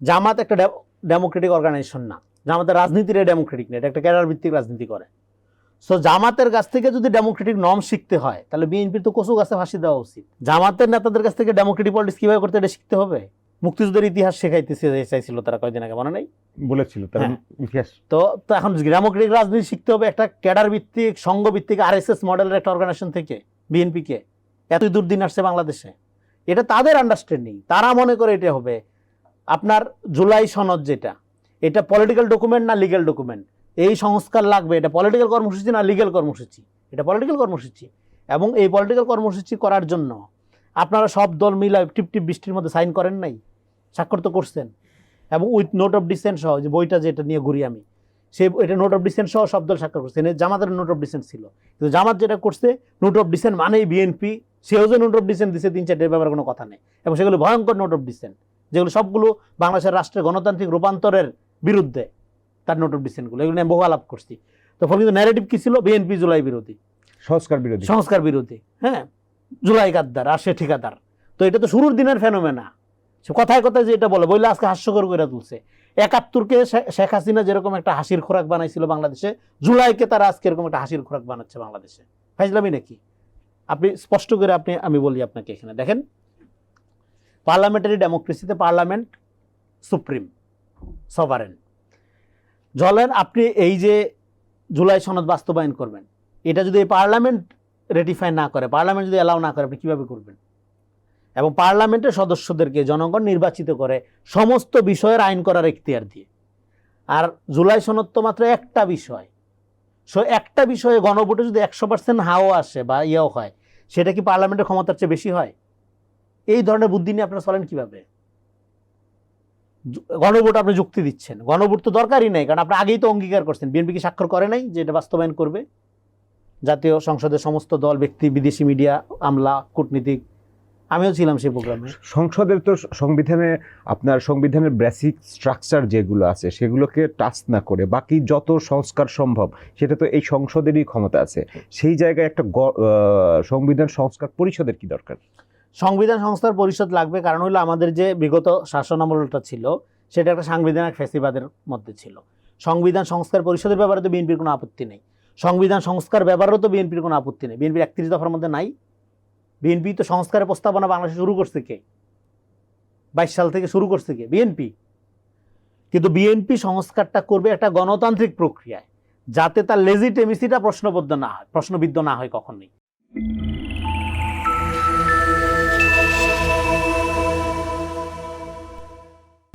জামাত একটা Democratic organisation না, জামাতের রাজনীতির ডেমোক্রেটিক না, এটা একটা ক্যাডার ভিত্তিক রাজনীতি করে। সো জামাতের কাছ থেকে যদি ডেমোক্রেটিক নর্ম শিখতে হয় তাহলে বিএনপির তো কচু গাছে ফাঁসি দেওয়া উচিত। জামাতের নেতাদের কাছ থেকে ডেমোক্রেটিক পলিটিক্স কিভাবে করতে এটা শিখতে হবে। মুক্তিযুদ্ধের ইতিহাস শেখাইতেছে চাইছিল তারা কয়দিন আগে, মনে নাই? বলেছিল তার ইতিহাস। তো এখন ডেমোক্রেটিক রাজনীতি শিখতে হবে একটা ক্যাডার ভিত্তিক সংঘ ভিত্তিক আরএসএস মডেলের একটা অর্গানাইজেশন থেকে। বিএনপিকে এত দুর্দিন আসছে বাংলাদেশে, এটা তাদের আন্ডারস্ট্যান্ডিং। তারা মনে করে এটা হবে আপনার জুলাই সনদ, যেটা এটা পলিটিক্যাল ডকুমেন্ট না লিগ্যাল ডকুমেন্ট, এই সংস্কার লাগবে, এটা পলিটিক্যাল কর্মসূচি না লিগ্যাল কর্মসূচি, এটা পলিটিক্যাল কর্মসূচি। এবং এই পলিটিক্যাল কর্মসূচি করার জন্য আপনারা সব দল মিলে টিপ টিপ বৃষ্টির মধ্যে সাইন করেন নাই, স্বাক্ষর তো করছেন। এবং উইথ নোট অফ ডিসেন্ট সহ, যে বইটা যেটা নিয়ে ঘুরি আমি, সেই এটা নোট অফ ডিসেন্ট সহ সব দল স্বাক্ষর করছেন। জামাতের নোট অফ ডিসেন্ট ছিল, কিন্তু জামাত যেটা করছে নোট অফ ডিসেন্ট মানেই বিএনপি, সেও যে নোট অফ ডিসেন্ট দিচ্ছে 3-4 ব্যাপারে কোনো কথা নেই। এবং সেগুলো ভয়ঙ্কর নোট অফ ডিসেন্ট, যেগুলো সবগুলো বাংলাদেশের রাষ্ট্রের গণতান্ত্রিক রূপান্তরের বিরুদ্ধে তার নোট অফ ডিসেন্টগুলো, এগুলো নিয়ে বহু আলাপ করছি। তো ফলে কিন্তু ন্যারেটিভ কি ছিল? বিএনপি জুলাই বিরোধী, সংস্কার বিরোধী, হ্যাঁ, জুলাই গাদ্দার আর সে ঠিকাদার। তো এটা তো শুরুর দিনের ফেনোমেনা। সে কথায় কথায় যে এটা বলে আজকে হাস্যকর করে তুলছে। 71-কে শেখ হাসিনা যেরকম একটা হাসির খোরাক বানাইছিল বাংলাদেশে, জুলাইকে তারা আজকে এরকম একটা হাসির খোরাক বানাচ্ছে বাংলাদেশে। ফাইজলামি নাকি? আপনি স্পষ্ট করে আমি বলি আপনাকে, এখানে দেখেন, পার্লামেন্টারি ডেমোক্রেসিতে পার্লামেন্ট সুপ্রিম, সভারেন। জলেন আপনি এই যে জুলাই সনদ বাস্তবায়ন করবেন, এটা যদি পার্লামেন্ট রেটিফাই না করে, পার্লামেন্ট যদি অ্যালাউ না করে, আপনি কীভাবে করবেন? এবং পার্লামেন্টের সদস্যদেরকে জনগণ নির্বাচিত করে সমস্ত বিষয়ের আইন করার এখতিয়ার দিয়ে। আর জুলাই সনদ তো মাত্র একটা বিষয়। সো একটা বিষয়ে গণভোটে যদি 100% হাও আসে বা ইয়েও হয়, সেটা কি পার্লামেন্টের ক্ষমতার চেয়ে বেশি হয়? এই ধরনের বুদ্ধি নিয়ে আপনারা চলেন কিভাবে? গণভোট আপনি যুক্তি দিচ্ছেন, গণভোট তো দরকারই নেই, কারণ আপনি আগেই তো অঙ্গীকার করছেন। বিএনপি কি স্বাক্ষর করে নাই যে এটা বাস্তবায়ন করবে? জাতীয় সংসদের সমস্ত দল, ব্যক্তি, বিদেশি মিডিয়া, আমলা, কূটনীতিক, আমিও ছিলাম সেই প্রোগ্রামে। সংসদের তো সংবিধানের বেসিক স্ট্রাকচার যেগুলো আছে সেগুলোকে টাচ না করে বাকি যত সংস্কার সম্ভব সেটা তো এই সংসদেরই ক্ষমতা আছে। সেই জায়গায় একটা সংবিধান সংস্কার পরিষদের কি দরকার? সংবিধান সংস্কার পরিষদ লাগবে, কারণ হলো আমাদের যে বিগত শাসনামলটা ছিল সেটা একটা সাংবিধানিক ফ্যাসিবাদের মধ্যে ছিল। সংবিধান সংস্কার পরিষদের ব্যাপারে তো বিএনপির কোনো আপত্তি নেই, সংবিধান সংস্কার ব্যাপারেও তো বিএনপির কোনো আপত্তি নেই। বিএনপির 31 দফার মধ্যে নাই। বিএনপি তো সংস্কারের প্রস্তাবনা বাংলাদেশে শুরু করছে কে? 22 সাল থেকে শুরু করছে কে? বিএনপি। কিন্তু বিএনপি সংস্কারটা করবে একটা গণতান্ত্রিক প্রক্রিয়ায়, যাতে তার লেজিটিমেসিটা প্রশ্নবিদ্ধ না হয় কখনোই।